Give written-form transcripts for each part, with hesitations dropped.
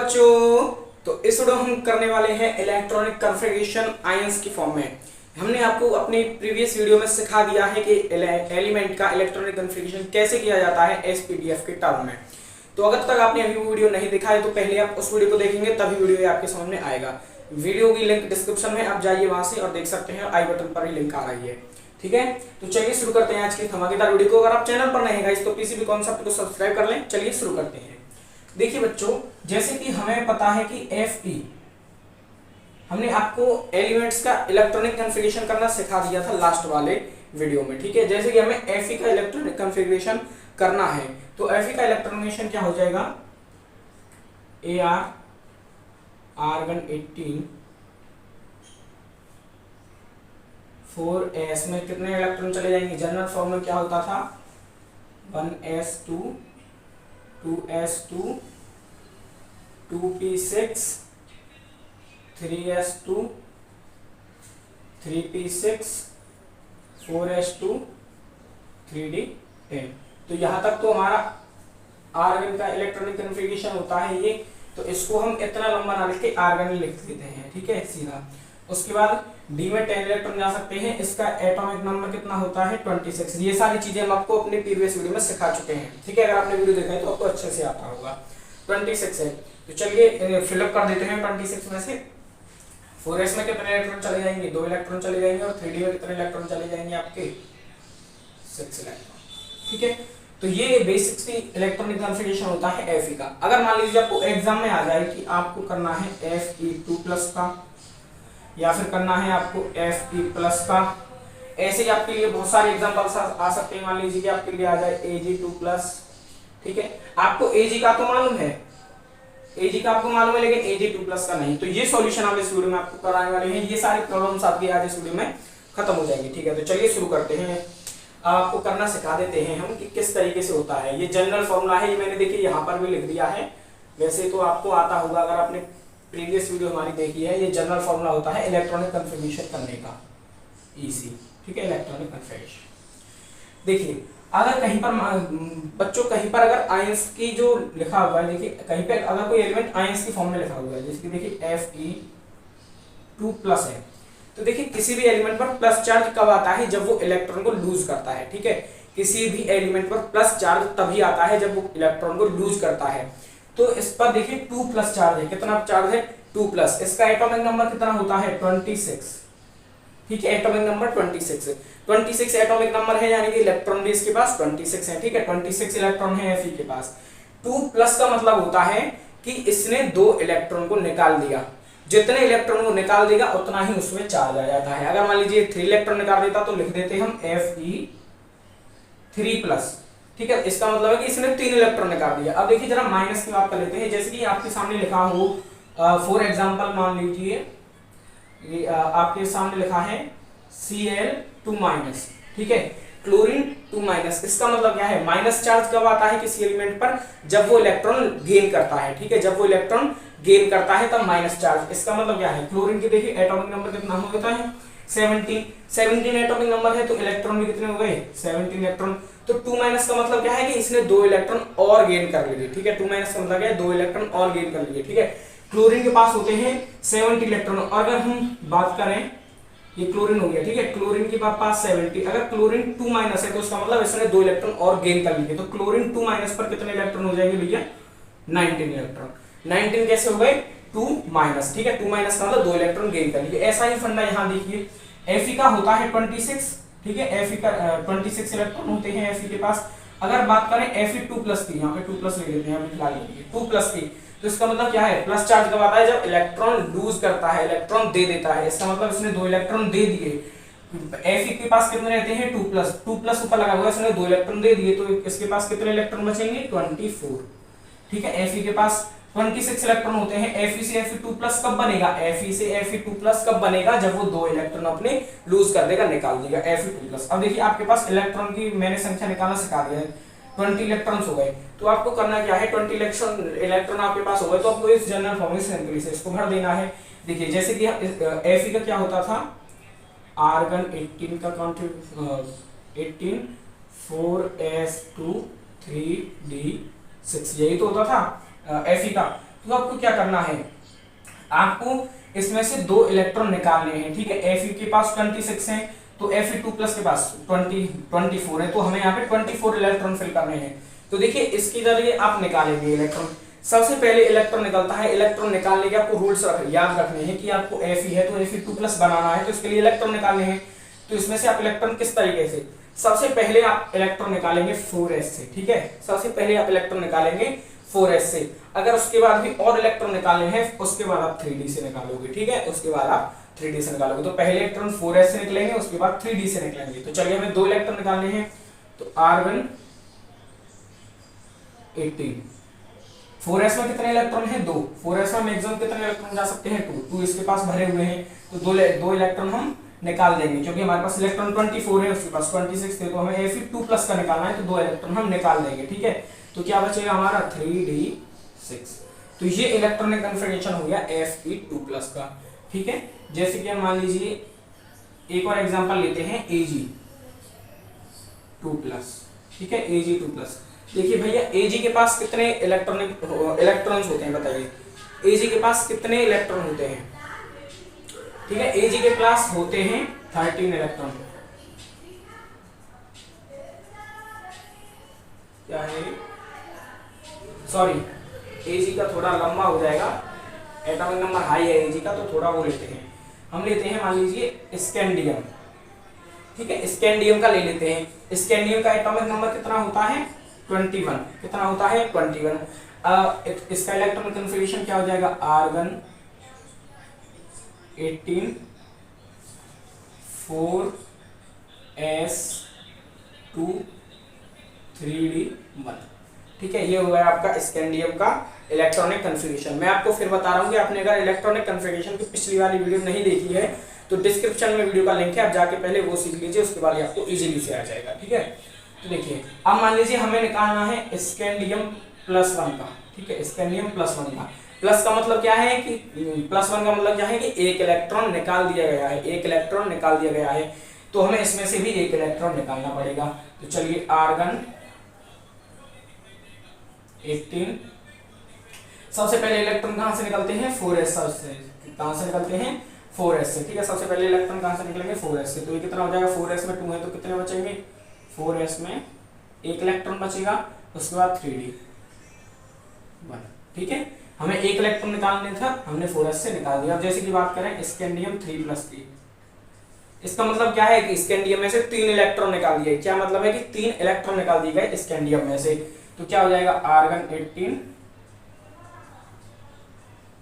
बच्चों, तो इस वीडियो हम करने वाले हैं इलेक्ट्रॉनिक कॉन्फ़िगरेशन आयंस की फॉर्म में। हमने आपको अपनी प्रीवियस वीडियो में सिखा दिया है कि एलिमेंट का इलेक्ट्रॉनिक कॉन्फ़िगरेशन कैसे किया जाता है एसपीडीएफ के टर्म में। तो अगर तक आपने अभी वीडियो नहीं देखा है तो पहले आप उस वीडियो को देखेंगे तभी वीडियो आपके समझ में आएगा। वीडियो की लिंक डिस्क्रिप्शन में, आप जाइए वहां से और देख सकते हैं, आई बटन पर ही लिंक आ रही है। ठीक है, तो चलिए शुरू करते हैं आज की धमाकेदार वीडियो को। अगर आप चैनल पर नए हैं गाइस तो पीसीबी कॉन्सेप्ट को सब्सक्राइब कर लें। चलिए शुरू करते हैं। देखिए बच्चों, जैसे कि हमें पता है कि Fe, हमने आपको एलिमेंट्स का इलेक्ट्रॉनिक कॉन्फ़िगरेशन करना सिखा दिया था लास्ट वाले वीडियो में। ठीक है, जैसे कि हमें Fe का इलेक्ट्रॉनिक कॉन्फ़िगरेशन करना है तो Fe का इलेक्ट्रॉनिक क्या हो जाएगा, Ar आर्गन 18 4s में कितने इलेक्ट्रॉन चले जाएंगे। जनरल फॉर्म में क्या होता था, 1s2 2s2 2p6 3s2 3p6 4s2 3d10। तो यहां तक तो हमारा आर्गन का इलेक्ट्रॉनिक कॉन्फ़िगरेशन होता है ये। तो इसको हम इतना लंबा ना लिख के आर्गन लिख देते हैं। ठीक है, सीधा। उसके बाद डी में 10 इलेक्ट्रॉन जा सकते हैं। इसका एटॉमिक नंबर कितना होता है, 26। ये सारी चीजें हम आपको अपने प्रीवियस वीडियो में सिखा चुके हैं। ठीक है, अगर आपने वीडियो देखा है तो आपको अच्छे से आता होगा। 26 है, तो चलिए फिलअप कर देते हैं। 26 में से 4s में कितने इलेक्ट्रॉन चले जाएंगे, 2 इलेक्ट्रॉन चले जाएंगे। और 3d में कितने इलेक्ट्रॉन चले जाएंगे, आपके 6 इलेक्ट्रॉन। ठीक है, तो ये बेसिक सी इलेक्ट्रॉनिक कॉन्फ़िगरेशन होता है Fe का। अगर मान लीजिए आपको एग्जाम में आ जाए कि आपको करना है Fe2+ का या फिर करना है आपको Fe+ का, ऐसे ही आपके लिए बहुत सारे एग्जांपल्स आ सकते हैं। मान लीजिए कि आपके लिए आ जाए Ag2+। ठीक है, आपको Ag का तो मालूम है, Ag का आपको मालूम है, लेकिन Ag2+ का नहीं। तो ये सॉल्यूशन हम इस वीडियो में आपको कराने वाले हैं। ये सारी प्रॉब्लम्स आपकी आज इस वीडियो में खत्म हो जाएंगी। ठीक है, तो चलिए शुरू करते हैं। आपको करना सिखा देते हैं हम कि किस तरीके से होता है। ये जनरल फॉर्मूला है, ये मैंने देखिए यहाँ पर भी लिख दिया है। वैसे तो आपको आता होगा अगर आपने प्रीवियस वीडियो हमारी देखी है। ये जनरल फॉर्मूला होता है इलेक्ट्रॉनिक कॉन्फ़िगरेशन करने का, ईसी। ठीक है, इलेक्ट्रॉनिक कॉन्फ़िगरेशन। देखिए, अगर कहीं पर बच्चों कहीं पर अगर आयंस की जो लिखा हुआ है, देखिए कहीं पर अगर कोई एलिमेंट आयंस की फॉर्म में लिखा हुआ है, जैसे कि देखिए Fe2+ है, तो देखिए किसी भी एलिमेंट पर प्लस चार्ज कब आता है, जब वो इलेक्ट्रॉन को लूज करता है। ठीक है, किसी भी एलिमेंट पर प्लस चार्ज तभी आता है जब वो इलेक्ट्रॉन को लूज करता है। तो इस पर देखिए 2+ चार्ज है। कितना चार्ज है, 2+। इसका एटॉमिक नंबर कितना होता है, 26। ठीक है, एटॉमिक नंबर 26 एटॉमिक नंबर है, यानी कि इलेक्ट्रॉन भी इसके पास 26 है। ठीक है, 26 इलेक्ट्रॉन है Fe के पास। 2+ का मतलब होता है कि इसने 2 इलेक्ट्रॉन को निकाल दिया। जितने इलेक्ट्रॉन को निकाल देगा उतना ही उसमें चार्ज आ जाता है। अगर मान लीजिए 3 इलेक्ट्रॉन निकाल देता तो लिख देते हम Fe3+। ठीक है, इसका मतलब है कि इसने 3 इलेक्ट्रॉन निकाल दिया। अब देखिए जरा माइनस की बात कर लेते हैं। जैसे कि आपके सामने लिखा हो, फॉर एग्जांपल मान लीजिए आपके सामने लिखा है Cl2-। ठीक है, क्लोरीन 2-। इसका मतलब क्या है, माइनस चार्ज कब आता है किसी एलिमेंट पर, जब वो इलेक्ट्रॉन गेन करता है। ठीक है, जब वो इलेक्ट्रॉन गेन करता है तब माइनस चार्ज। इसका मतलब क्या है, क्लोरीन के देखिए एटॉमिक नंबर कितना होता है, 17 एटॉमिक नंबर है, तो इलेक्ट्रॉन भी कितने हो गए, 17 इलेक्ट्रॉन। तो 2- का मतलब क्या है कि इसने 2 इलेक्ट्रॉन और गेन कर लिए। ठीक है, 2- का मतलब क्या है, 2 इलेक्ट्रॉन और गेन कर लिए। ठीक है, क्लोरीन के पास होते हैं 70 इलेक्ट्रॉन। और अगर हम बात करें, ये क्लोरीन हो गया। ठीक है, क्लोरीन के पास 70। अगर क्लोरीन 2- है तो उसका मतलब इसने 2 इलेक्ट्रॉन और गेन कर लिए। तो क्लोरीन 2- पर कितने इलेक्ट्रॉन हो जाएंगे भैया, 19 इलेक्ट्रॉन। 19 कैसे हो गए, 2-। ठीक है, 2- का मतलब 2 इलेक्ट्रॉन गेन कर लिए। ऐसा ही फंडा यहाँ देखिए, Fe का होता है 26। ठीक है, Fe का 26 इलेक्ट्रॉन होते हैं Fe के पास। अगर बात करें Fe2+ की, यहाँ पे 2+ ले लेते हैं, लिखा लीजिए 2+ की, तो इसका मतलब क्या है, प्लस चार्ज कब आता है, जब इलेक्ट्रॉन लूज करता है, इलेक्ट्रॉन दे देता है। इसका मतलब इसने 2 इलेक्ट्रॉन दे दिए। Fe के पास कितने रहते हैं, 2+ ऊपर लगा हुआ, इसने 2 इलेक्ट्रॉन दे दिए, तो इसके पास कितने इलेक्ट्रॉन बचेंगे, 24। ठीक है, Fe के पास 26 इलेक्ट्रॉन होते हैं। Fe से Fe2+ कब बनेगा, Fe से Fe2+ कब बनेगा, जब वो 2 इलेक्ट्रॉन अपने लूज कर देगा, निकाल देगा Fe2+। अब देखिए आपके पास इलेक्ट्रॉन की मैंने संख्या निकालना सिखा दिया है, 20 इलेक्ट्रॉन्स हो गए। तो आपको करना क्या है, 20 इलेक्ट्रॉन आपके पास हो गए तो आपको इस जनरल फॉर्मूले से इसको भर देना है। देखिए जैसे कि Fe का क्या होता था, आर्गन 18 का कॉन्ट्रीब्यूशन 18 4s2 3d6, यही तो होता था Fe का। तो आपको क्या करना है, आपको इसमें से 2 इलेक्ट्रॉन निकालने हैं, ठीक है। Fe के पास 26 है तो Fe2+ के पास 24 है, तो हमें यहाँ पे 24 इलेक्ट्रॉन फिल करने हैं। तो देखिए इसके जरिए आप निकालेंगे इलेक्ट्रॉन। सबसे पहले इलेक्ट्रॉन निकलता है, इलेक्ट्रॉन निकालने के आपको रूल्स याद रखने हैं कि आपको Fe है तो Fe2+ बनाना है, तो इसके लिए इलेक्ट्रॉन निकालने हैं। तो इसमें से आप इलेक्ट्रॉन किस तरीके से, सबसे पहले आप इलेक्ट्रॉन निकालेंगे 4s से, ठीक है। सबसे पहले आप इलेक्ट्रॉन निकालेंगे 4s से, अगर उसके बाद भी और इलेक्ट्रॉन निकालने हैं उसके बाद आप 3d से निकालोगे, ठीक है। उसके बाद आप 3d से निकालोगे, तो पहले इलेक्ट्रॉन 4s से निकलेंगे, उसके बाद 3d से निकलेंगे। तो चलिए हमें 2 इलेक्ट्रॉन निकालने हैं, तो आर्गन 18, 4s में कितने इलेक्ट्रॉन है 2, 4s में मैक्सिमम कितने इलेक्ट्रॉन जा सकते हैं 2 इसके पास भरे हुए हैं, तो 2 इलेक्ट्रॉन हम निकाल देंगे, क्योंकि हमारे पास इलेक्ट्रॉन 24 है, उसके पास 26 थे, तो हमें Fe2+ का निकालना है, तो 2 इलेक्ट्रॉन हम निकाल देंगे, ठीक है। तो क्या बचेगा हमारा 3d6। तो ये इलेक्ट्रॉनिक कन्फिगरेशन हो गया Fe2+ का, ठीक है। जैसे कि हम मान लीजिए एक और एग्जांपल लेते हैं Ag2+, ठीक है। Ag2+, देखिए भैया Ag के पास कितने इलेक्ट्रॉन्स होते हैं बताइए, Ag के पास कितने इलेक्ट्रॉन होते हैं, ठीक है। Ag के पास होते हैं 13 इलेक्ट्रॉन, क्या है, सॉरी Ag का थोड़ा लंबा हो जाएगा, एटॉमिक नंबर हाई है Ag का, तो थोड़ा वो लेते हैं, हम लेते हैं मान लीजिए स्कैंडियम, ठीक है। स्कैंडियम का ले लेते हैं, स्कैंडियम का एटॉमिक नंबर कितना होता है 21, कितना होता है 21। इसका इलेक्ट्रॉनिक कन्फिगरेशन क्या हो जाएगा, आर्गन 18 4s2 3d1, ठीक है। ये हो गया आपका स्कैंडियम का इलेक्ट्रॉनिक कन्फिगरेशन। मैं आपको फिर बता रहा हूँ कि आपने अगर इलेक्ट्रॉनिक कन्फिगरेशन की पिछली वाली वीडियो नहीं देखी है तो डिस्क्रिप्शन में वीडियो का लिंक है, आप जाके पहले वो सीख लीजिए, उसके बाद आपको इजीली से आ जाएगा, ठीक है। तो देखिए अब मान लीजिए हमें निकालना है स्कैंडियम +1 का, ठीक है। स्कैंडियम +1 का, प्लस का मतलब क्या है कि +1 का मतलब क्या है कि 1 इलेक्ट्रॉन निकाल दिया गया है, 1 इलेक्ट्रॉन निकाल दिया गया है, तो हमें इसमें से भी 1 इलेक्ट्रॉन निकालना पड़ेगा। तो चलिए आर्गन 18, सबसे पहले इलेक्ट्रॉन कहां से निकलते हैं 4s से, कहां से निकलते हैं 4s से, ठीक है। सबसे पहले इलेक्ट्रॉन कहां से निकलेंगे 4s से, तो ये कितना हो जाएगा 4s में 2 है तो कितने बचेंगे, 4s में 1 इलेक्ट्रॉन बचेगा, उसके बाद 3d1, ठीक है। हमें 1 इलेक्ट्रॉन निकालने था, हमने 4s से निकाल दिया। अब जैसे कि बात करें स्कैंडियम 3+3, इसका मतलब क्या है कि स्कैंडियम में से 3 इलेक्ट्रॉन निकाल दिए, क्या मतलब है कि 3 इलेक्ट्रॉन निकाल दिए गए स्कैंडियम में से, तो क्या हो जाएगा आर्गन 18।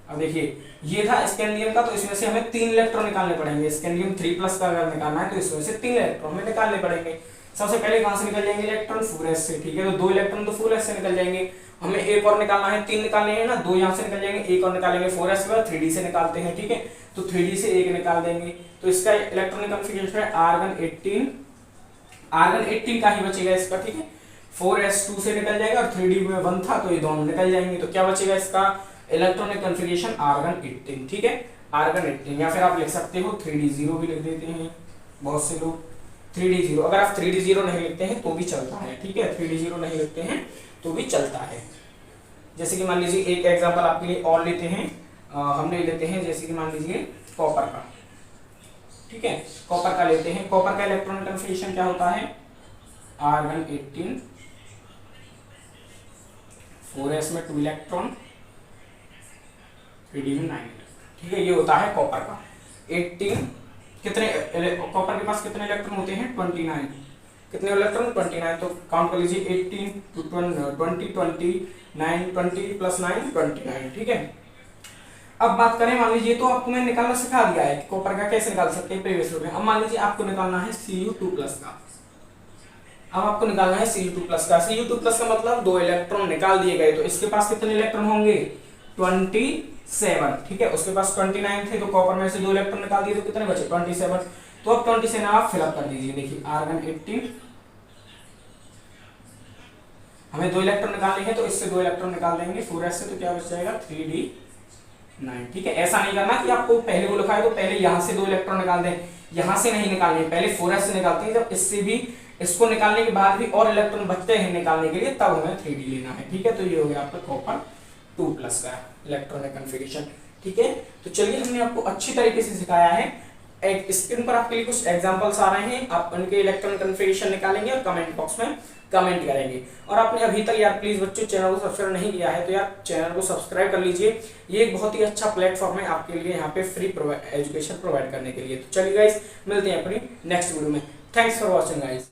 अब देखिए ये था स्कैंडियम का, तो इसमें से हमें 3 इलेक्ट्रॉन निकालने पड़ेंगे, स्कैंडियम 3+ का अगर निकालना है तो इसमें से 3 इलेक्ट्रॉन हमें निकालने पड़ेंगे। सबसे पहले कहां से निकल जाएंगे इलेक्ट्रॉन 4s से, ठीक है। तो 2 इलेक्ट्रॉन तो 4s से निकल जाएंगे, हमें एक और निकालना है, 3 निकालने हैं ना, 2 यहाँ से निकल जाएंगे, एक और निकालेंगे 4s के बाद 3d से निकालते हैं, ठीक है। तो 3d से 1 निकाल देंगे, तो इसका इलेक्ट्रॉनिक कन्फिगरेशन है आर्गन 18, आर्गन 18 का ही बचेगा इसका, ठीक है। 4s2 से निकल जाएगा और 3d में 1 था तो ये दोनों निकल जाएंगे, तो क्या बचेगा इसका इलेक्ट्रॉनिक कन्फिगरेशन आर्गन 18, ठीक है। आर्गन 18, या फिर आप लिख सकते हो 3d0 भी लिख देते हैं बहुत से लोग, 3d0, अगर आप 3d0 नहीं लिखते हैं तो भी चलता है, ठीक है। 3d0 नहीं लिखते हैं तो भी चलता है। जैसे कि मान लीजिए एक एग्जांपल आपके लिए और लेते हैं, हमने लेते हैं जैसे कि मान लीजिए कॉपर का, ठीक है। कॉपर का लेते हैं, कॉपर का इलेक्ट्रॉनिक कन्फिगरेशन क्या होता है आर्गन 18, 4s में 2 इलेक्ट्रॉन, 3d में 9, ठीक है। ये होता है कॉपर का 18, कितने कॉपर के पास कितने इलेक्ट्रॉन होते हैं 29, कितने इलेक्ट्रॉन 29, तो काउंट कर लीजिए 18 to 20 29 20 + 9 29, ठीक है। अब बात करें, मान लीजिए तो आपको मैंने निकालना सिखा दिया है कि कॉपर का कैसे निकाल सकते हैं प्रीवियस वीडियो में। अब मान लीजिए आपको निकालना है Cu2+ का, अब आपको निकालना है Cu2+ का। Cu2+ का मतलब 2 इलेक्ट्रॉन निकाल दिए गए, तो इसके पास कितने इलेक्ट्रॉन होंगे 27, ठीक है। उसके पास 29 थे तो कॉपर में से 2 इलेक्ट्रॉन निकाल दिए तो कितने बचे 27, तो अब 27 आप फिलअप कर दीजिए। देखिए आर्गन 18, हमें 2 इलेक्ट्रॉन निकालने हैं तो इससे 2 इलेक्ट्रॉन निकाल देंगे 4s से, तो क्या बच जाएगा 3d9, ठीक है। ऐसा नहीं करना कि आपको पहले वो लिखा है तो पहले यहाँ से 2 इलेक्ट्रॉन निकाल दें, यहाँ से नहीं निकालने, पहले 4s से निकालते हैं, जब इससे भी इसको निकालने के बाद भी और इलेक्ट्रॉन बचते हैं निकालने के लिए तब हमें 3d लेना है, ठीक है। तो ये हो गया आपका कॉपर 2+ का इलेक्ट्रॉनिक कॉन्फ़िगरेशन। ठीक है, तो चलिए हमने आपको अच्छी तरीके से सिखाया है। एक स्क्रीन पर आपके लिए कुछ एग्जांपल्स आ रहे हैं, आप उनके इलेक्ट्रॉनिक कॉन्फ़िगरेशन निकालेंगे और कमेंट बॉक्स में कमेंट करेंगे। और आपने अभी तक यार प्लीज बच्चों चैनल को सब्सक्राइब नहीं किया है तो यार चैनल को सब्सक्राइब कर लीजिए। ये एक बहुत ही अच्छा प्लेटफॉर्म है आपके लिए यहाँ पे फ्री एजुकेशन प्रोवाइड करने के लिए। तो चलिए गाइस, मिलते हैं अपनी नेक्स्ट वीडियो में। Thanks for watching guys.